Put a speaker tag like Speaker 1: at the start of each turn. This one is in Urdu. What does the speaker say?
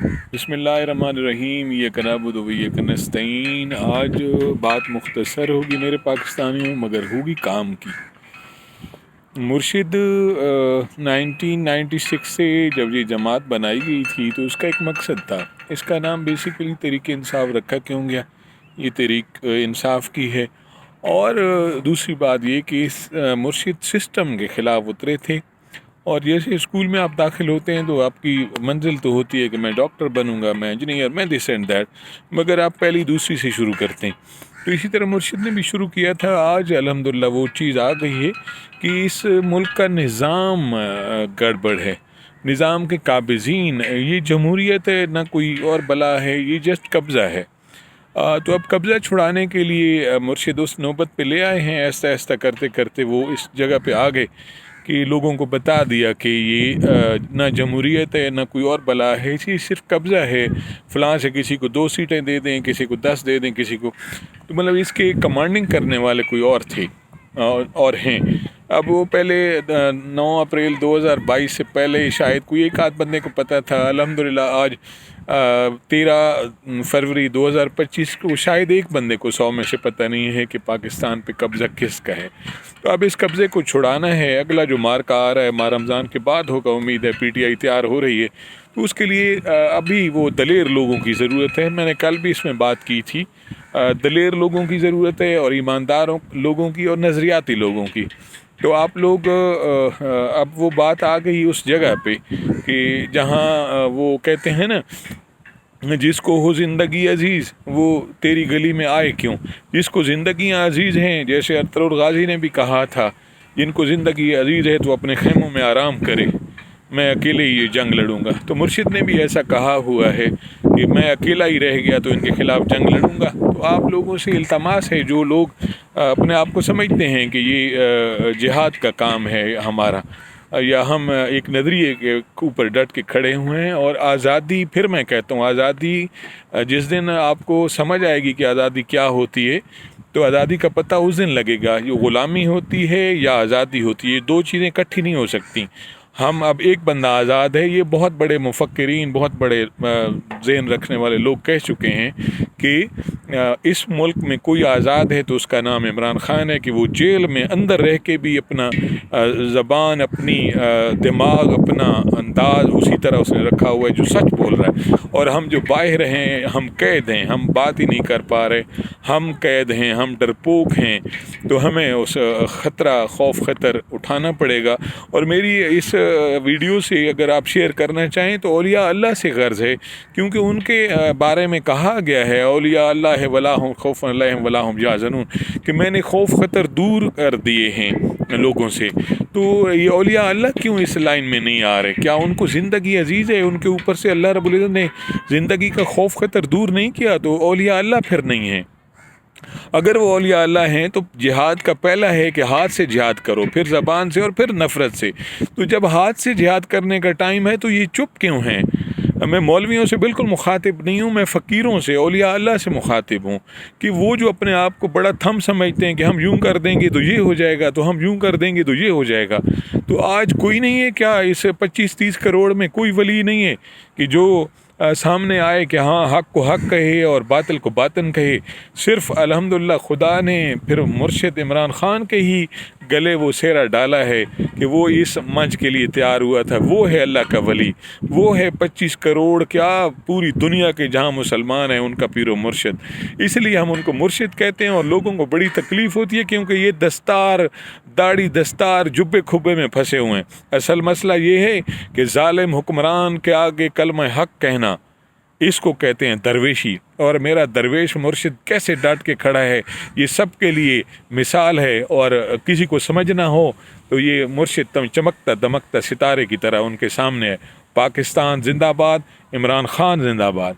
Speaker 1: بسم اللہ الرحمن الرحیم، یہ نعبد و یہ نستعین۔ آج بات مختصر ہوگی میرے پاکستانیوں، مگر ہوگی کام کی۔ مرشد 1996 سے جب یہ جماعت بنائی گئی تھی تو اس کا ایک مقصد تھا۔ اس کا نام بیسیکلی تحریک انصاف رکھا کیوں گیا؟ یہ تحریک انصاف کی ہے۔ اور دوسری بات یہ کہ اس مرشد سسٹم کے خلاف اترے تھے، اور جیسے اسکول میں آپ داخل ہوتے ہیں تو آپ کی منزل تو ہوتی ہے کہ میں ڈاکٹر بنوں گا، میں انجینئر، میں دس اینڈ دیٹ، مگر آپ پہلی دوسری سے شروع کرتے ہیں۔ تو اسی طرح مرشد نے بھی شروع کیا تھا۔ آج الحمدللہ وہ چیز آ گئی ہے کہ اس ملک کا نظام گڑبڑ ہے، نظام کے قابضین، یہ جمہوریت ہے نہ کوئی اور بلا ہے، یہ جسٹ قبضہ ہے۔ تو اب قبضہ چھڑانے کے لیے مرشد اس نوبت پہ لے آئے ہیں۔ ایسا ایسا کرتے کرتے وہ اس جگہ پہ آ گئے کہ لوگوں کو بتا دیا کہ یہ نہ جمہوریت ہے نہ کوئی اور بلا ہے، یہ صرف قبضہ ہے۔ فلاں سے کسی کو 2 سیٹیں دے دیں، کسی کو 10 دے دیں، کسی کو، تو مطلب اس کے کمانڈنگ کرنے والے کوئی اور تھے اور ہیں۔ اب وہ پہلے 9 اپریل 2022 سے پہلے شاید کوئی ایک آدھ بندے کو پتہ تھا۔ الحمدللہ آج 13 فروری 2025 کو شاید ایک بندے کو 100 میں سے پتہ نہیں ہے کہ پاکستان پہ قبضہ کس کا ہے۔ تو اب اس قبضے کو چھڑانا ہے۔ اگلا جو مارکہ آ رہا ہے ماہ رمضان کے بعد ہوگا، امید ہے۔ پی ٹی آئی تیار ہو رہی ہے، تو اس کے لیے ابھی وہ دلیر لوگوں کی ضرورت ہے۔ میں نے کل بھی اس میں بات کی تھی، دلیر لوگوں کی ضرورت ہے، اور ایمانداروں لوگوں کی، اور نظریاتی لوگوں کی۔ تو آپ لوگ اب وہ بات آ گئی اس جگہ پہ کہ جہاں وہ کہتے ہیں نا، جس کو ہو زندگی عزیز وہ تیری گلی میں آئے کیوں۔ جس کو زندگیاں عزیز ہیں، جیسے ارطغرل غازی نے بھی کہا تھا، جن کو زندگی عزیز ہے تو اپنے خیموں میں آرام کرے، میں اکیلے ہی یہ جنگ لڑوں گا۔ تو مرشد نے بھی ایسا کہا ہوا ہے کہ میں اکیلا ہی رہ گیا تو ان کے خلاف جنگ لڑوں گا۔ تو آپ لوگوں سے التماس ہے، جو لوگ اپنے آپ کو سمجھتے ہیں کہ یہ جہاد کا کام ہے ہمارا، یا ہم ایک نظریے کے اوپر ڈٹ کے کھڑے ہوئے ہیں، اور آزادی، پھر میں کہتا ہوں آزادی جس دن آپ کو سمجھ آئے گی کہ آزادی کیا ہوتی ہے، تو آزادی کا پتہ اس دن لگے گا۔ یہ غلامی ہوتی ہے یا آزادی ہوتی ہے، یہ دو چیزیں اکٹھی نہیں ہو سکتی۔ ہم اب ایک بندہ آزاد ہے، یہ بہت بڑے مفکرین، بہت بڑے ذہن رکھنے والے لوگ کہہ چکے ہیں کہ اس ملک میں کوئی آزاد ہے تو اس کا نام عمران خان ہے، کہ وہ جیل میں اندر رہ کے بھی اپنا زبان، اپنی دماغ، اپنا انداز اسی طرح اس نے رکھا ہوا ہے جو سچ بول رہا ہے۔ اور ہم جو باہر ہیں، ہم قید ہیں، ہم بات ہی نہیں کر پا رہے، ہم قید ہیں، ہم ڈرپوک ہیں، تو ہمیں اس خطرہ، خوف خطر اٹھانا پڑے گا۔ اور میری اس ویڈیو سے اگر آپ شیئر کرنا چاہیں تو اولیاء اللہ سے غرض ہے، کیونکہ ان کے بارے میں کہا گیا ہے، اولیاء اللہ ولا هم خوف علیہم ولا هم یحزنون، کہ میں نے خوف خطر دور کر دیے ہیں لوگوں سے۔ تو یہ اولیاء اللہ کیوں اس لائن میں نہیں آ رہے؟ کیا ان کو زندگی عزیز ہے؟ ان کے اوپر سے اللہ رب العزت نے زندگی کا خوف خطر دور نہیں کیا، تو اولیاء اللہ پھر نہیں ہیں۔ اگر وہ اولیاء اللہ ہیں تو جہاد کا پہلا ہے کہ ہاتھ سے جہاد کرو، پھر زبان سے، اور پھر نفرت سے۔ تو جب ہاتھ سے جہاد کرنے کا ٹائم ہے تو یہ چپ کیوں ہیں؟ میں مولویوں سے بالکل مخاطب نہیں ہوں، میں فقیروں سے، اولیاء اللہ سے مخاطب ہوں، کہ وہ جو اپنے آپ کو بڑا تھم سمجھتے ہیں کہ ہم یوں کر دیں گے تو یہ ہو جائے گا، تو ہم یوں کر دیں گے تو یہ ہو جائے گا۔ تو آج کوئی نہیں ہے کیا اس 25-30 کروڑ میں کوئی ولی نہیں ہے کہ جو سامنے آئے کہ ہاں حق کو حق کہے اور باطل کو باطن کہے؟ صرف الحمدللہ خدا نے پھر مرشد عمران خان کے ہی گلے وہ سیرا ڈالا ہے کہ وہ اس منچ کے لیے تیار ہوا تھا۔ وہ ہے اللہ کا ولی، وہ ہے 25 کروڑ کیا پوری دنیا کے جہاں مسلمان ہیں ان کا پیر و مرشد۔ اس لیے ہم ان کو مرشد کہتے ہیں، اور لوگوں کو بڑی تکلیف ہوتی ہے کیونکہ یہ دستار، داڑھی، دستار، جبے کھبے میں پھنسے ہوئے ہیں۔ اصل مسئلہ یہ ہے کہ ظالم حکمران کے آگے کلمہ حق کہنا، اس کو کہتے ہیں درویشی۔ اور میرا درویش مرشد کیسے ڈٹ کے کھڑا ہے، یہ سب کے لیے مثال ہے۔ اور کسی کو سمجھنا ہو تو یہ مرشد چمکتا دمکتا ستارے کی طرح ان کے سامنے ہے۔ پاکستان زندہ باد، عمران خان زندہ باد۔